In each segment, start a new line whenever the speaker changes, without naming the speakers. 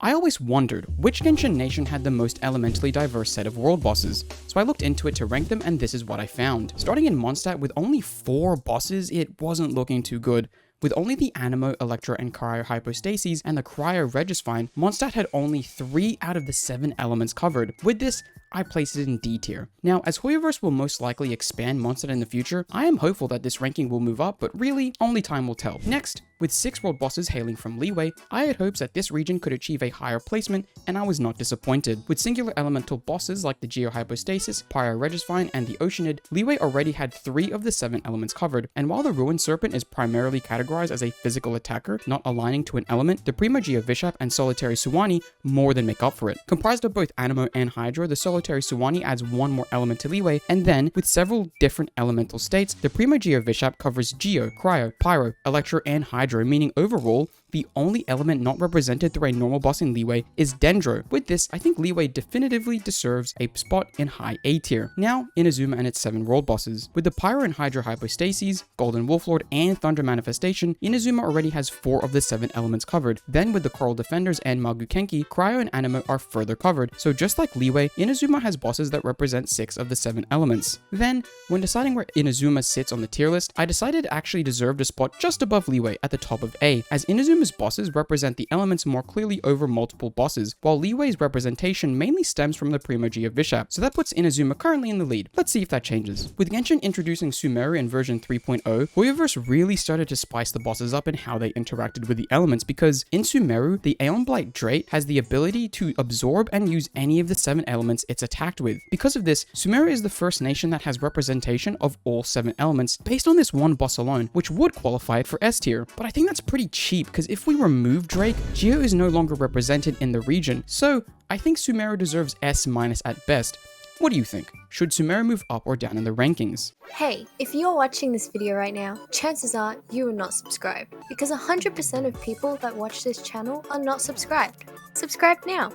I always wondered which Genshin nation had the most elementally diverse set of world bosses, so I looked into it to rank them and this is what I found. Starting in Mondstadt with only 4 bosses, it wasn't looking too good. With only the Anemo, Electro, and Cryo Hypostases and the Cryo Regisvine, Mondstadt had only 3 out of the 7 elements covered. With this, I place it in D tier. Now, as Hoyoverse will most likely expand Mondstadt in the future, I am hopeful that this ranking will move up, but really, only time will tell. Next, with 6 world bosses hailing from Liyue, I had hopes that this region could achieve a higher placement, and I was not disappointed. With singular elemental bosses like the Geohypostasis, Pyro Regisvine, and the Oceanid, Liyue already had 3 of the 7 elements covered, and while the Ruined Serpent is primarily categorized as a physical attacker, not aligning to an element, the Prima Geovishap and Solitary Suwani more than make up for it. Comprised of both Anemo and Hydro, the Solitary Suwani adds 1 more element to Liyue, and then, with several different elemental states, the Prima Geovishap covers Geo, Cryo, Pyro, Electro, and Hydro, meaning overall, the only element not represented through a normal boss in Liyue is Dendro. With this, I think Liyue definitively deserves a spot in high A tier. Now, Inazuma and its 7 world bosses. With the Pyro and Hydro Hypostases, Golden Wolflord, and Thunder Manifestation, Inazuma already has 4 of the 7 elements covered. Then with the Coral Defenders and Magukenki, Cryo and Anemo are further covered. So just like Liyue, Inazuma has bosses that represent 6 of the 7 elements. Then, when deciding where Inazuma sits on the tier list, I decided it actually deserved a spot just above Liyue at the top of A, as Inazuma's bosses represent the elements more clearly over multiple bosses, while Liyue's representation mainly stems from the Prima Geovishap, so that puts Inazuma currently in the lead. Let's see if that changes. With Genshin introducing Sumeru in version 3.0, Hoyoverse really started to spice the bosses up in how they interacted with the elements, because in Sumeru, the Aeon Blight Drake has the ability to absorb and use any of the 7 elements it's attacked with. Because of this, Sumeru is the first nation that has representation of all 7 elements based on this one boss alone, which would qualify it for S tier. But I think that's pretty cheap, because if we remove Drake, Geo is no longer represented in the region, so I think Sumeru deserves S- at best. What do you think? Should Sumeru move up or down in the rankings?
Hey, if you're watching this video right now, chances are you are not subscribed, because 100% of people that watch this channel are not subscribed. Subscribe now!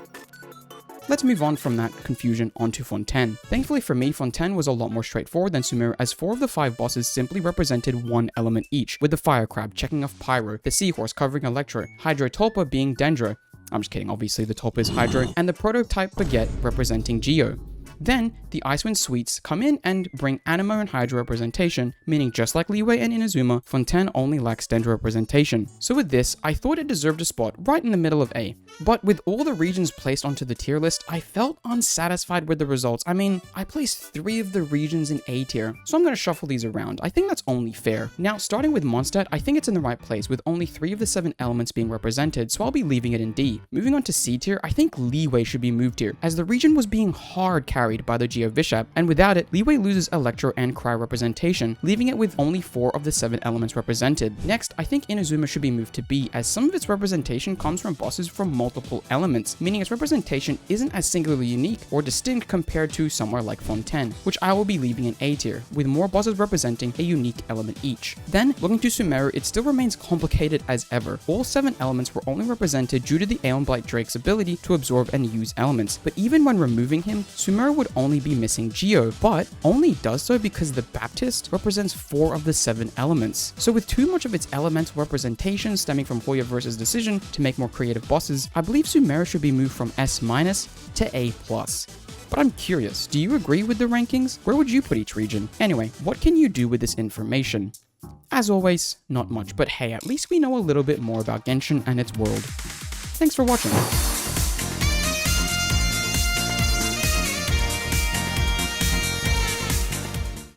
Let's move on from that confusion onto Fontaine. Thankfully for me, Fontaine was a lot more straightforward than Sumeru, as 4 of the 5 bosses simply represented 1 element each, with the Fire Crab checking off Pyro, the Seahorse covering Electro, Hydro Tulpa being Dendro, I'm just kidding, obviously the Tulpa is Hydro, and the Prototype Baguette representing Geo. Then, the Icewind Suites come in and bring Anemo and Hydro representation, meaning just like Liyue and Inazuma, Fontaine only lacks Dendro representation. So with this, I thought it deserved a spot right in the middle of A. But with all the regions placed onto the tier list, I felt unsatisfied with the results. I mean, I placed 3 of the regions in A tier, so I'm going to shuffle these around. I think that's only fair. Now, starting with Mondstadt, I think it's in the right place, with only 3 of the 7 elements being represented, so I'll be leaving it in D. Moving on to C tier, I think Liyue should be moved here, as the region was being hard carried by the Geovishap, and without it, Liyue loses Electro and Cryo representation, leaving it with only 4 of the 7 elements represented. Next, I think Inazuma should be moved to B, as some of its representation comes from bosses from multiple elements, meaning its representation isn't as singularly unique or distinct compared to somewhere like Fontaine, which I will be leaving in A tier, with more bosses representing a unique element each. Then, looking to Sumeru, it still remains complicated as ever. All 7 elements were only represented due to the Aeon Blight Drake's ability to absorb and use elements, but even when removing him, Sumeru would only be missing Geo, but only does so because the Baptist represents 4 of the 7 elements. So with too much of its elemental representation stemming from Hoyoverse's decision to make more creative bosses, I believe Sumeru should be moved from S- to A+. But I'm curious, do you agree with the rankings? Where would you put each region? Anyway, what can you do with this information? As always, not much, but hey, at least we know a little bit more about Genshin and its world. Thanks for watching.